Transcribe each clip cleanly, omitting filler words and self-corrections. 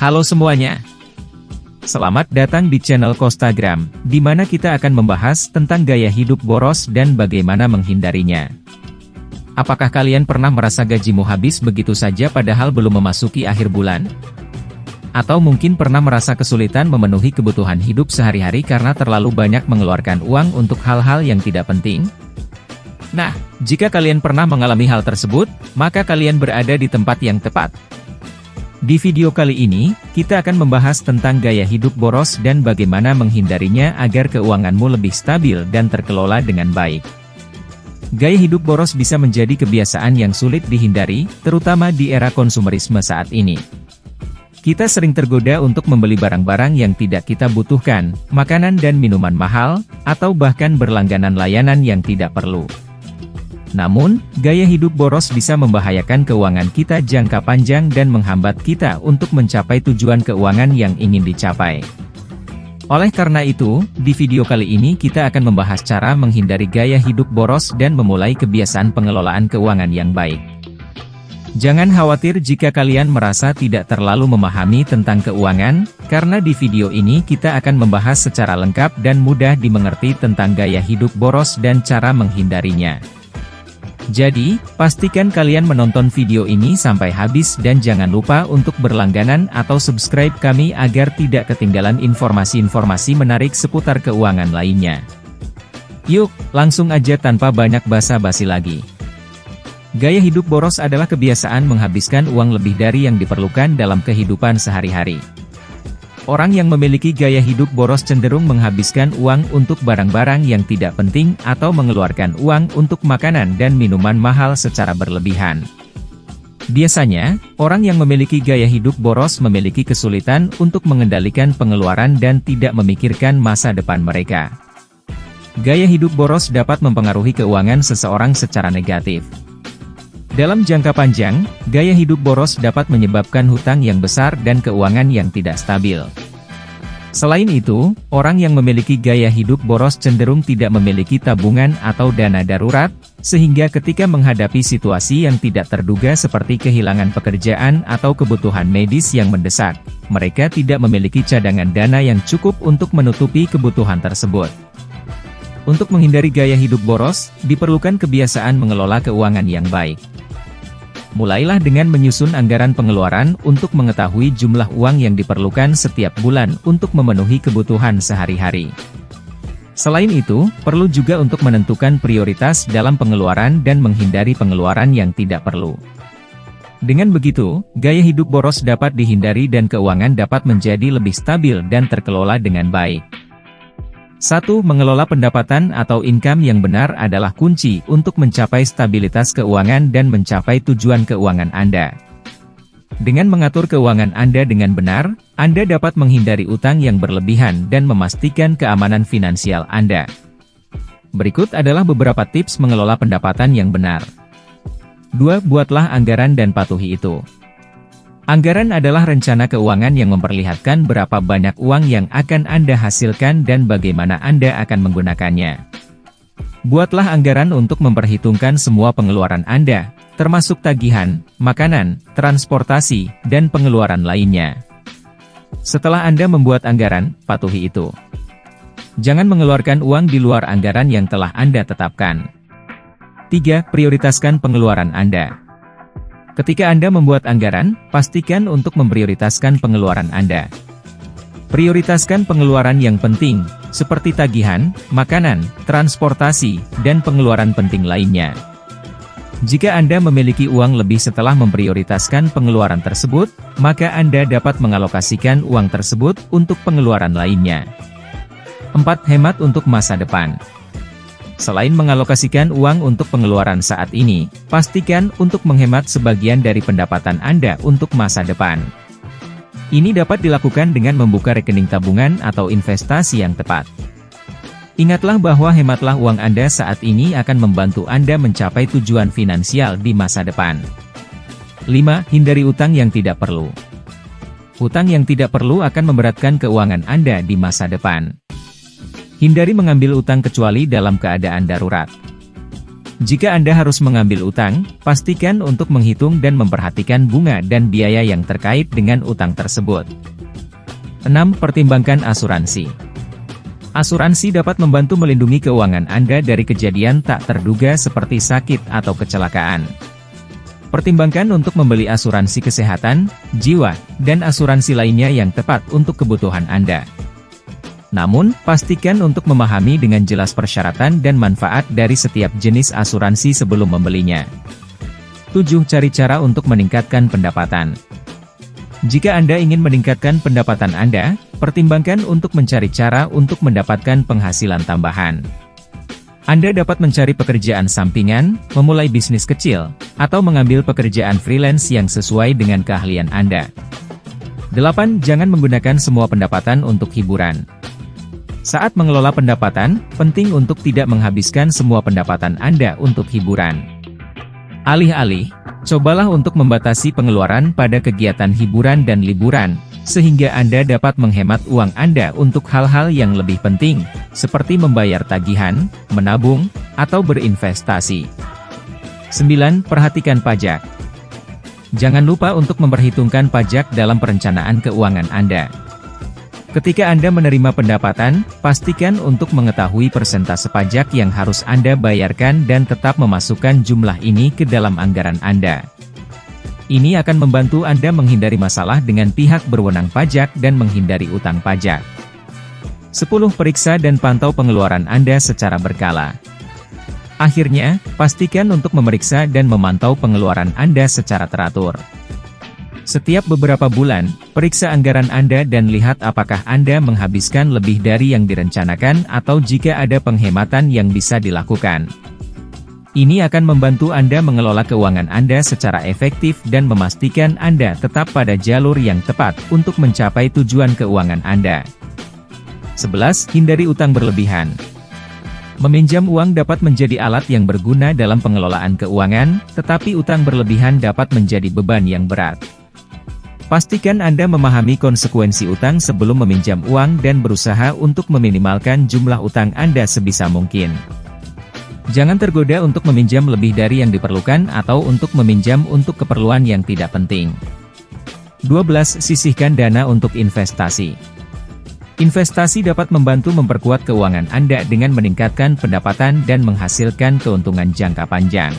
Halo semuanya. Selamat datang di channel Costagram, di mana kita akan membahas tentang gaya hidup boros dan bagaimana menghindarinya. Apakah kalian pernah merasa gajimu habis begitu saja padahal belum memasuki akhir bulan? Atau mungkin pernah merasa kesulitan memenuhi kebutuhan hidup sehari-hari karena terlalu banyak mengeluarkan uang untuk hal-hal yang tidak penting? Nah, jika kalian pernah mengalami hal tersebut, maka kalian berada di tempat yang tepat. Di video kali ini, kita akan membahas tentang gaya hidup boros dan bagaimana menghindarinya agar keuanganmu lebih stabil dan terkelola dengan baik. Gaya hidup boros bisa menjadi kebiasaan yang sulit dihindari, terutama di era konsumerisme saat ini. Kita sering tergoda untuk membeli barang-barang yang tidak kita butuhkan, makanan dan minuman mahal, atau bahkan berlangganan layanan yang tidak perlu. Namun, gaya hidup boros bisa membahayakan keuangan kita jangka panjang dan menghambat kita untuk mencapai tujuan keuangan yang ingin dicapai. Oleh karena itu, di video kali ini kita akan membahas cara menghindari gaya hidup boros dan memulai kebiasaan pengelolaan keuangan yang baik. Jangan khawatir jika kalian merasa tidak terlalu memahami tentang keuangan, karena di video ini kita akan membahas secara lengkap dan mudah dimengerti tentang gaya hidup boros dan cara menghindarinya. Jadi, pastikan kalian menonton video ini sampai habis dan jangan lupa untuk berlangganan atau subscribe kami agar tidak ketinggalan informasi-informasi menarik seputar keuangan lainnya. Yuk, langsung aja tanpa banyak basa-basi lagi. Gaya hidup boros adalah kebiasaan menghabiskan uang lebih dari yang diperlukan dalam kehidupan sehari-hari. Orang yang memiliki gaya hidup boros cenderung menghabiskan uang untuk barang-barang yang tidak penting atau mengeluarkan uang untuk makanan dan minuman mahal secara berlebihan. Biasanya, orang yang memiliki gaya hidup boros memiliki kesulitan untuk mengendalikan pengeluaran dan tidak memikirkan masa depan mereka. Gaya hidup boros dapat mempengaruhi keuangan seseorang secara negatif. Dalam jangka panjang, gaya hidup boros dapat menyebabkan hutang yang besar dan keuangan yang tidak stabil. Selain itu, orang yang memiliki gaya hidup boros cenderung tidak memiliki tabungan atau dana darurat, sehingga ketika menghadapi situasi yang tidak terduga seperti kehilangan pekerjaan atau kebutuhan medis yang mendesak, mereka tidak memiliki cadangan dana yang cukup untuk menutupi kebutuhan tersebut. Untuk menghindari gaya hidup boros, diperlukan kebiasaan mengelola keuangan yang baik. Mulailah dengan menyusun anggaran pengeluaran untuk mengetahui jumlah uang yang diperlukan setiap bulan untuk memenuhi kebutuhan sehari-hari. Selain itu, perlu juga untuk menentukan prioritas dalam pengeluaran dan menghindari pengeluaran yang tidak perlu. Dengan begitu, gaya hidup boros dapat dihindari dan keuangan dapat menjadi lebih stabil dan terkelola dengan baik. 1. Mengelola pendapatan atau income yang benar adalah kunci untuk mencapai stabilitas keuangan dan mencapai tujuan keuangan Anda. Dengan mengatur keuangan Anda dengan benar, Anda dapat menghindari utang yang berlebihan dan memastikan keamanan finansial Anda. Berikut adalah beberapa tips mengelola pendapatan yang benar. 2. Buatlah anggaran dan patuhi itu. Anggaran adalah rencana keuangan yang memperlihatkan berapa banyak uang yang akan Anda hasilkan dan bagaimana Anda akan menggunakannya. Buatlah anggaran untuk memperhitungkan semua pengeluaran Anda, termasuk tagihan, makanan, transportasi, dan pengeluaran lainnya. Setelah Anda membuat anggaran, patuhi itu. Jangan mengeluarkan uang di luar anggaran yang telah Anda tetapkan. 3. Prioritaskan pengeluaran Anda. Ketika Anda membuat anggaran, pastikan untuk memprioritaskan pengeluaran Anda. Prioritaskan pengeluaran yang penting, seperti tagihan, makanan, transportasi, dan pengeluaran penting lainnya. Jika Anda memiliki uang lebih setelah memprioritaskan pengeluaran tersebut, maka Anda dapat mengalokasikan uang tersebut untuk pengeluaran lainnya. 4. Hemat untuk masa depan. Selain mengalokasikan uang untuk pengeluaran saat ini, pastikan untuk menghemat sebagian dari pendapatan Anda untuk masa depan. Ini dapat dilakukan dengan membuka rekening tabungan atau investasi yang tepat. Ingatlah bahwa hematlah uang Anda saat ini akan membantu Anda mencapai tujuan finansial di masa depan. 5. Hindari utang yang tidak perlu. Hutang yang tidak perlu akan memberatkan keuangan Anda di masa depan. Hindari mengambil utang kecuali dalam keadaan darurat. Jika Anda harus mengambil utang, pastikan untuk menghitung dan memperhatikan bunga dan biaya yang terkait dengan utang tersebut. 6. Pertimbangkan asuransi. Asuransi dapat membantu melindungi keuangan Anda dari kejadian tak terduga seperti sakit atau kecelakaan. Pertimbangkan untuk membeli asuransi kesehatan, jiwa, dan asuransi lainnya yang tepat untuk kebutuhan Anda. Namun, pastikan untuk memahami dengan jelas persyaratan dan manfaat dari setiap jenis asuransi sebelum membelinya. 7. Cari cara untuk meningkatkan pendapatan. Jika Anda ingin meningkatkan pendapatan Anda, pertimbangkan untuk mencari cara untuk mendapatkan penghasilan tambahan. Anda dapat mencari pekerjaan sampingan, memulai bisnis kecil, atau mengambil pekerjaan freelance yang sesuai dengan keahlian Anda. 8. Jangan menggunakan semua pendapatan untuk hiburan. Saat mengelola pendapatan, penting untuk tidak menghabiskan semua pendapatan Anda untuk hiburan. Alih-alih, cobalah untuk membatasi pengeluaran pada kegiatan hiburan dan liburan, sehingga Anda dapat menghemat uang Anda untuk hal-hal yang lebih penting, seperti membayar tagihan, menabung, atau berinvestasi. 9. Perhatikan pajak. Jangan lupa untuk memperhitungkan pajak dalam perencanaan keuangan Anda. Ketika Anda menerima pendapatan, pastikan untuk mengetahui persentase pajak yang harus Anda bayarkan dan tetap memasukkan jumlah ini ke dalam anggaran Anda. Ini akan membantu Anda menghindari masalah dengan pihak berwenang pajak dan menghindari utang pajak. 10. Periksa dan pantau pengeluaran Anda secara berkala. Akhirnya, pastikan untuk memeriksa dan memantau pengeluaran Anda secara teratur. Setiap beberapa bulan, periksa anggaran Anda dan lihat apakah Anda menghabiskan lebih dari yang direncanakan atau jika ada penghematan yang bisa dilakukan. Ini akan membantu Anda mengelola keuangan Anda secara efektif dan memastikan Anda tetap pada jalur yang tepat untuk mencapai tujuan keuangan Anda. 11. Hindari utang berlebihan. Meminjam uang dapat menjadi alat yang berguna dalam pengelolaan keuangan, tetapi utang berlebihan dapat menjadi beban yang berat. Pastikan Anda memahami konsekuensi utang sebelum meminjam uang dan berusaha untuk meminimalkan jumlah utang Anda sebisa mungkin. Jangan tergoda untuk meminjam lebih dari yang diperlukan atau untuk meminjam untuk keperluan yang tidak penting. 12. Sisihkan dana untuk investasi. Investasi dapat membantu memperkuat keuangan Anda dengan meningkatkan pendapatan dan menghasilkan keuntungan jangka panjang.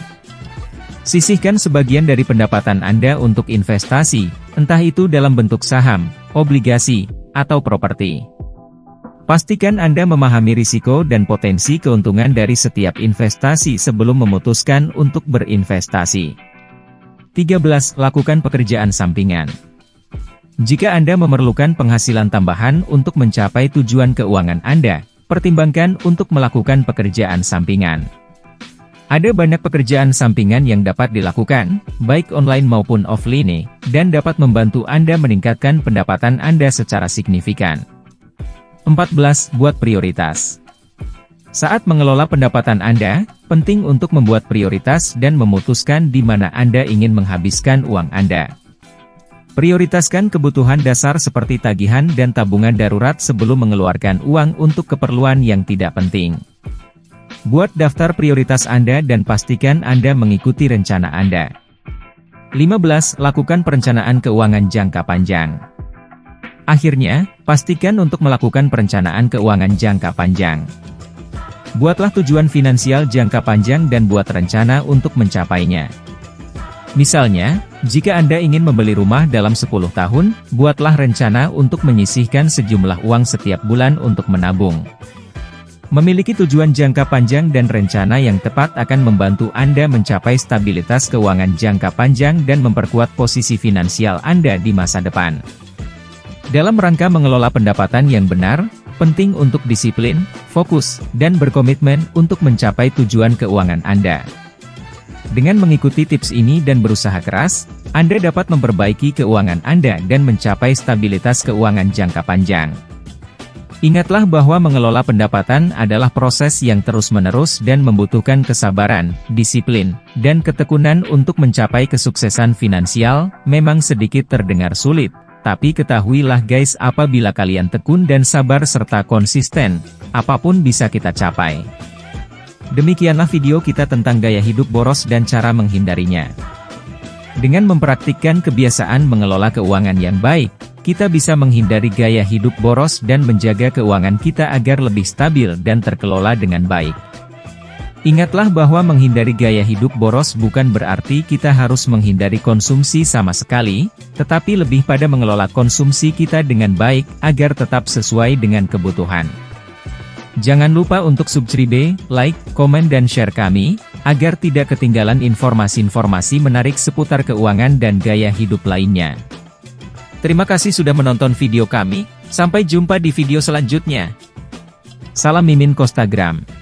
Sisihkan sebagian dari pendapatan Anda untuk investasi, entah itu dalam bentuk saham, obligasi, atau properti. Pastikan Anda memahami risiko dan potensi keuntungan dari setiap investasi sebelum memutuskan untuk berinvestasi. 13. Lakukan pekerjaan sampingan. Jika Anda memerlukan penghasilan tambahan untuk mencapai tujuan keuangan Anda, pertimbangkan untuk melakukan pekerjaan sampingan. Ada banyak pekerjaan sampingan yang dapat dilakukan, baik online maupun offline, dan dapat membantu Anda meningkatkan pendapatan Anda secara signifikan. 14. Buat prioritas. Saat mengelola pendapatan Anda, penting untuk membuat prioritas dan memutuskan di mana Anda ingin menghabiskan uang Anda. Prioritaskan kebutuhan dasar seperti tagihan dan tabungan darurat sebelum mengeluarkan uang untuk keperluan yang tidak penting. Buat daftar prioritas Anda dan pastikan Anda mengikuti rencana Anda. 15. Lakukan perencanaan keuangan jangka panjang. Akhirnya, pastikan untuk melakukan perencanaan keuangan jangka panjang. Buatlah tujuan finansial jangka panjang dan buat rencana untuk mencapainya. Misalnya, jika Anda ingin membeli rumah dalam 10 tahun, buatlah rencana untuk menyisihkan sejumlah uang setiap bulan untuk menabung. Memiliki tujuan jangka panjang dan rencana yang tepat akan membantu Anda mencapai stabilitas keuangan jangka panjang dan memperkuat posisi finansial Anda di masa depan. Dalam rangka mengelola pendapatan yang benar, penting untuk disiplin, fokus, dan berkomitmen untuk mencapai tujuan keuangan Anda. Dengan mengikuti tips ini dan berusaha keras, Anda dapat memperbaiki keuangan Anda dan mencapai stabilitas keuangan jangka panjang. Ingatlah bahwa mengelola pendapatan adalah proses yang terus-menerus dan membutuhkan kesabaran, disiplin, dan ketekunan untuk mencapai kesuksesan finansial. Memang sedikit terdengar sulit, tapi ketahuilah guys, apabila kalian tekun dan sabar serta konsisten, apapun bisa kita capai. Demikianlah video kita tentang gaya hidup boros dan cara menghindarinya. Dengan mempraktikkan kebiasaan mengelola keuangan yang baik, kita bisa menghindari gaya hidup boros dan menjaga keuangan kita agar lebih stabil dan terkelola dengan baik. Ingatlah bahwa menghindari gaya hidup boros bukan berarti kita harus menghindari konsumsi sama sekali, tetapi lebih pada mengelola konsumsi kita dengan baik, agar tetap sesuai dengan kebutuhan. Jangan lupa untuk subscribe, like, komen dan share kami, agar tidak ketinggalan informasi-informasi menarik seputar keuangan dan gaya hidup lainnya. Terima kasih sudah menonton video kami, sampai jumpa di video selanjutnya. Salam Mimin Costagram.